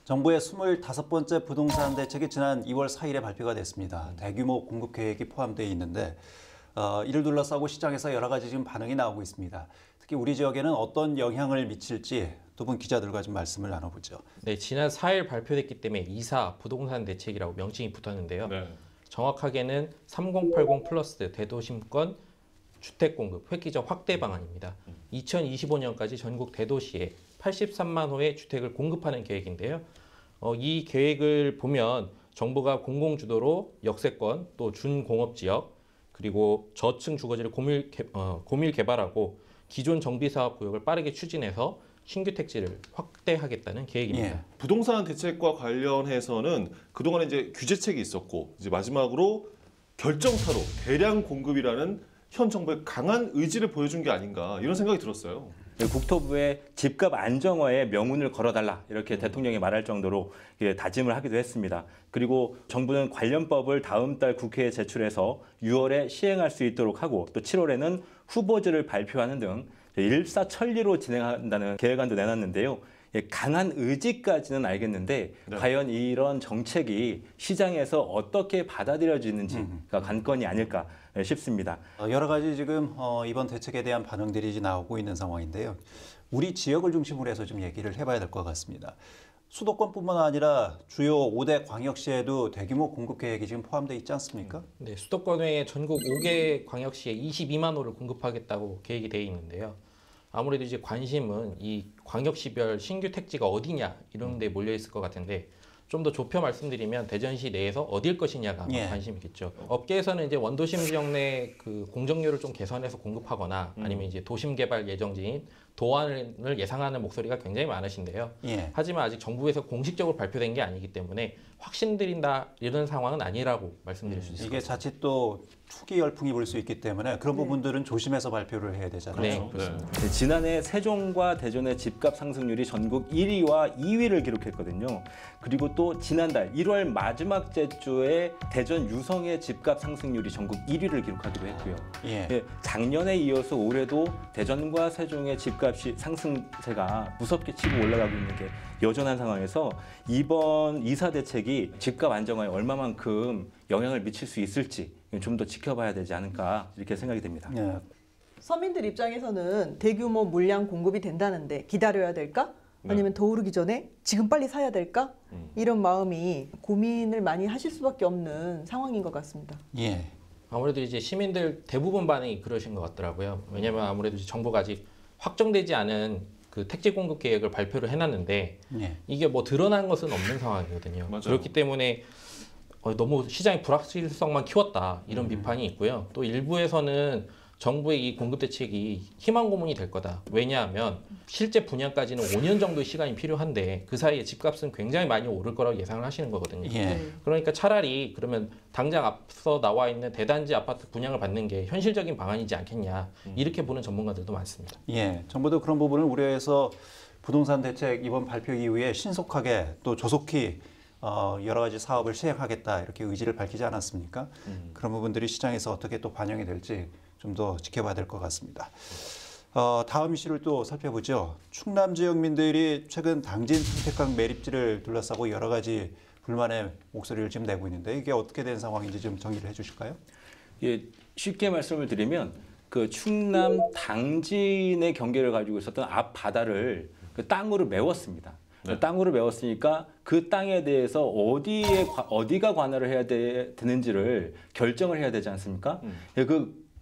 정부의 25번째 부동산 대책이 지난 2월 4일에 발표가 됐습니다. 대규모 공급 계획이 포함되어 있는데 이를 둘러싸고 시장에서 여러 가지 지금 반응이 나오고 있습니다. 특히 우리 지역에는 어떤 영향을 미칠지 두 분 기자들과 좀 말씀을 나눠보죠. 네, 지난 4일 발표됐기 때문에 이사 부동산 대책이라고 명칭이 붙었는데요. 정확하게는 3080 플러스 대도심권 주택 공급 획기적 확대 방안입니다. 2025년까지 전국 대도시에 83만 호의 주택을 공급하는 계획인데요. 이 계획을 보면 정부가 공공주도로 역세권 또 준공업지역 그리고 저층 주거지를 고밀 개발하고 기존 정비사업 구역을 빠르게 추진해서 신규 택지를 확대하겠다는 계획입니다. 예. 부동산 대책과 관련해서는 그동안에 이제 규제책이 있었고 이제 마지막으로 결정타로 대량 공급이라는 현 정부의 강한 의지를 보여준 게 아닌가 이런 생각이 들었어요. 국토부에 집값 안정화에 명운을 걸어달라 이렇게 대통령이 말할 정도로 다짐을 하기도 했습니다. 그리고 정부는 관련법을 다음 달 국회에 제출해서 6월에 시행할 수 있도록 하고 또 7월에는 후보지를 발표하는 등 일사천리로 진행한다는 계획안도 내놨는데요. 강한 의지까지는 알겠는데 과연 이런 정책이 시장에서 어떻게 받아들여지는지가 관건이 아닐까 싶습니다. 여러 가지 지금 이번 대책에 대한 반응들이 나오고 있는 상황인데요. 우리 지역을 중심으로 해서 좀 얘기를 해봐야 될 것 같습니다. 수도권뿐만 아니라 주요 5대 광역시에도 대규모 공급 계획이 지금 포함되어 있지 않습니까? 네, 수도권 외에 전국 5개 광역시에 22만 호를 공급하겠다고 계획이 되어 있는데요. 아무래도 이제 관심은 이 광역시별 신규 택지가 어디냐 이런 데 몰려 있을 것 같은데 좀 더 좁혀 말씀드리면 대전시 내에서 어딜 것이냐가 관심이겠죠. 업계에서는 이제 원도심 지역 내 그 공정률을 좀 개선해서 공급하거나 아니면 이제 도심 개발 예정지인 도안을 예상하는 목소리가 굉장히 많으신데요. 하지만 아직 정부에서 공식적으로 발표된 게 아니기 때문에 확신드린다 이런 상황은 아니라고 말씀드릴 수 있습니다. 이게 자칫 또 투기 열풍이 불 수 있기 때문에 그런 부분들은 조심해서 발표를 해야 되잖아요. 네, 그렇습니다. 네, 지난해 세종과 대전의 집값 상승률이 전국 1위와 2위를 기록했거든요. 그리고 또 지난달 1월 마지막 주에 대전 유성의 집값 상승률이 전국 1위를 기록하기도 했고요. 작년에 이어서 올해도 대전과 세종의 집값이 상승세가 무섭게 치고 올라가고 있는 게 여전한 상황에서 이번 이사 대책이 집값 안정화에 얼마만큼 영향을 미칠 수 있을지 좀 더 지켜봐야 되지 않을까 이렇게 생각이 됩니다. 서민들 입장에서는 대규모 물량 공급이 된다는데 기다려야 될까? 아니면 더 오르기 전에 지금 빨리 사야 될까? 이런 마음이 고민을 많이 하실 수밖에 없는 상황인 것 같습니다. 아무래도 이제 시민들 대부분 반응이 그러신 것 같더라고요. 왜냐하면 아무래도 정부가 아직 확정되지 않은 그 택지 공급 계획을 발표를 해놨는데 이게 뭐 드러난 것은 없는 상황이거든요. 그렇기 때문에 너무 시장의 불확실성만 키웠다 이런 비판이 있고요. 또 일부에서는 정부의 이 공급 대책이 희망 고문이 될 거다. 왜냐하면 실제 분양까지는 5년 정도의 시간이 필요한데 그 사이에 집값은 굉장히 많이 오를 거라고 예상을 하시는 거거든요. 그러니까 차라리 그러면 당장 앞서 나와 있는 대단지 아파트 분양을 받는 게 현실적인 방안이지 않겠냐 이렇게 보는 전문가들도 많습니다. 정부도 그런 부분을 우려해서 부동산 대책 이번 발표 이후에 신속하게 또 조속히 여러 가지 사업을 시행하겠다 이렇게 의지를 밝히지 않았습니까? 그런 부분들이 시장에서 어떻게 또 반영이 될지 좀 더 지켜봐야 될 것 같습니다. 다음 이슈를 또 살펴보죠. 충남 지역민들이 최근 당진 평택강 매립지를 둘러싸고 여러 가지 불만의 목소리를 지금 내고 있는데 이게 어떻게 된 상황인지 좀 정리를 해주실까요? 쉽게 말씀을 드리면 그 충남 당진의 경계를 가지고 있었던 앞 바다를 그 땅으로 메웠습니다. 땅으로 메웠으니까 그 땅에 대해서 어디가 관할을 해야 되는지를 결정을 해야 되지 않습니까?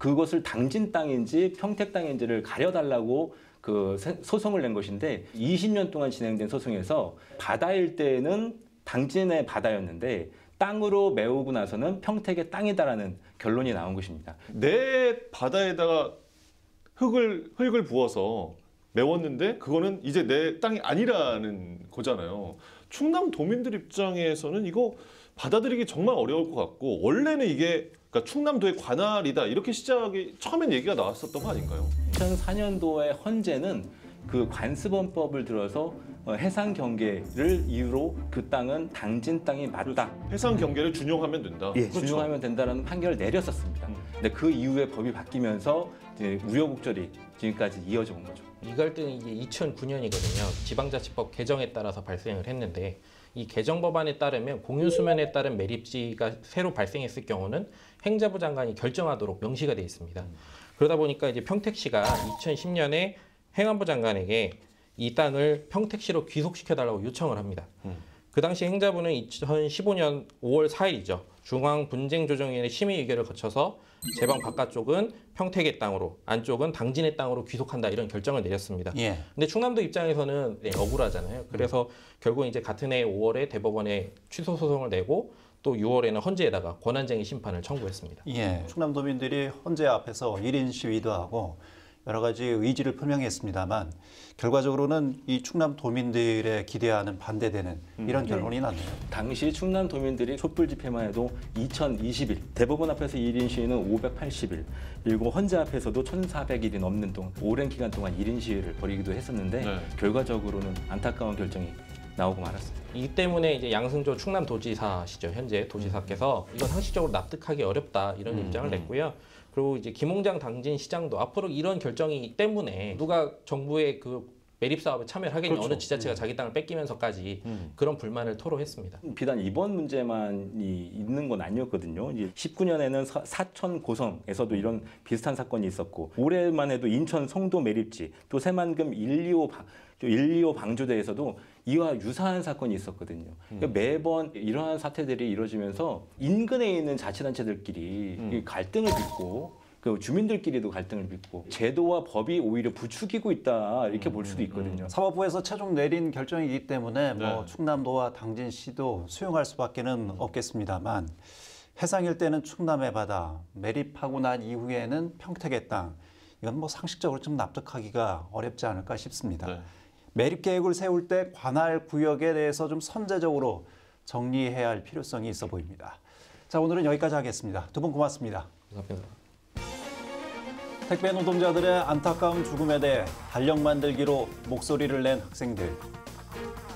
그것을 당진 땅인지 평택 땅인지를 가려달라고 그 소송을 낸 것인데 20년 동안 진행된 소송에서 바다 일대는 당진의 바다였는데 땅으로 메우고 나서는 평택의 땅이다라는 결론이 나온 것입니다. 내 바다에다가 흙을 부어서 메웠는데 그거는 이제 내 땅이 아니라는 거잖아요. 충남 도민들 입장에서는 이거 받아들이기 정말 어려울 것 같고 원래는 이게 그러니까 충남도의 관할이다 이렇게 시작이 처음엔 얘기가 나왔었던 거 아닌가요? 2004년도의 헌재는 그 관습원법을 들어서 해상 경계를 이유로 그 땅은 당진 땅이 맞다. 해상 경계를 준용하면 된다. 준용하면 된다라는 판결을 내렸었습니다. 근데 그 이후에 법이 바뀌면서 이제 우여곡절이 지금까지 이어져 온 거죠. 이 갈등이 이제 2009년이거든요. 지방자치법 개정에 따라서 발생을 했는데 이 개정 법안에 따르면 공유수면에 따른 매립지가 새로 발생했을 경우는 행자부 장관이 결정하도록 명시가 되어 있습니다. 그러다 보니까 이제 평택시가 2010년에 행안부 장관에게 이 땅을 평택시로 귀속시켜달라고 요청을 합니다. 그 당시 행자부는 2015년 5월 4일이죠. 중앙분쟁조정위원회 심의 의결을 거쳐서 제방 바깥쪽은 평택의 땅으로, 안쪽은 당진의 땅으로 귀속한다 이런 결정을 내렸습니다. 예. 근데 충남도 입장에서는 억울하잖아요. 그래서 결국 이제 같은 해 5월에 대법원에 취소 소송을 내고 또 6월에는 헌재에다가 권한쟁의 심판을 청구했습니다. 예. 충남도민들이 헌재 앞에서 1인 시위도 하고 여러 가지 의지를 표명했습니다만 결과적으로는 이 충남도민들의 기대하는 반대되는 이런 결론이 났네요. 당시 충남도민들이 촛불 집회만 해도 2020일, 대법원 앞에서 1인 시위는 580일, 그리고 헌재 앞에서도 1400일이 넘는 동안 오랜 기간 동안 1인 시위를 벌이기도 했었는데 결과적으로는 안타까운 결정이 나오고 말았습니다. 이 때문에 이제 양승조 충남도지사시죠. 현재 도지사께서 이건 상식적으로 납득하기 어렵다 이런 입장을 냈고요. 그리고 이제 김홍장 당진시장도 앞으로 이런 결정이 때문에 누가 정부의 그 매립 사업에 참여를 하겠냐, 그렇죠. 어느 지자체가 자기 땅을 뺏기면서까지 그런 불만을 토로했습니다. 비단 이번 문제만이 있는 건 아니었거든요. 19년에는 사천 고성에서도 이런 비슷한 사건이 있었고 올해만 해도 인천 송도 매립지 또 새만금 125 방조대에서도 이와 유사한 사건이 있었거든요. 그러니까 매번 이러한 사태들이 이루어지면서 인근에 있는 자치단체들끼리 갈등을 빚고 그 주민들끼리도 갈등을 빚고 제도와 법이 오히려 부추기고 있다 이렇게 볼 수도 있거든요. 사법부에서 최종 내린 결정이기 때문에 뭐 충남도와 당진시도 수용할 수밖에는 없겠습니다만 해상 일대는 충남의 바다, 매립하고 난 이후에는 평택의 땅, 이건 뭐 상식적으로 좀 납득하기가 어렵지 않을까 싶습니다. 매립 계획을 세울 때 관할 구역에 대해서 좀 선제적으로 정리해야 할 필요성이 있어 보입니다. 자, 오늘은 여기까지 하겠습니다. 두 분 고맙습니다. 감사합니다. 택배 노동자들의 안타까운 죽음에 대해 달력 만들기로 목소리를 낸 학생들.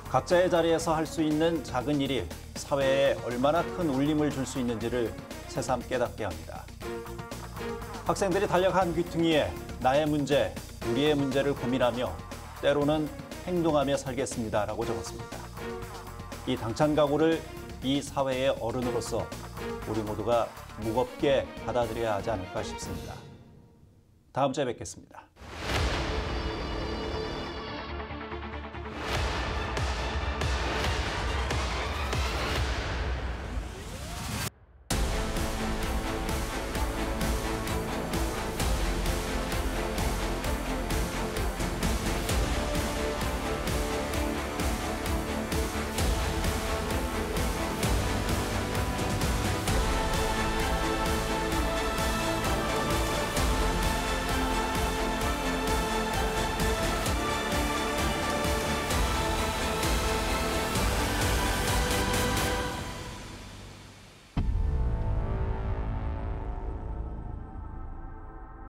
각자의 자리에서 할 수 있는 작은 일이 사회에 얼마나 큰 울림을 줄 수 있는지를 새삼 깨닫게 합니다. 학생들이 달력 한 귀퉁이에 나의 문제, 우리의 문제를 고민하며 때로는 행동하며 살겠습니다라고 적었습니다. 이 당찬 각오를 이 사회의 어른으로서 우리 모두가 무겁게 받아들여야 하지 않을까 싶습니다. 다음 주에 뵙겠습니다.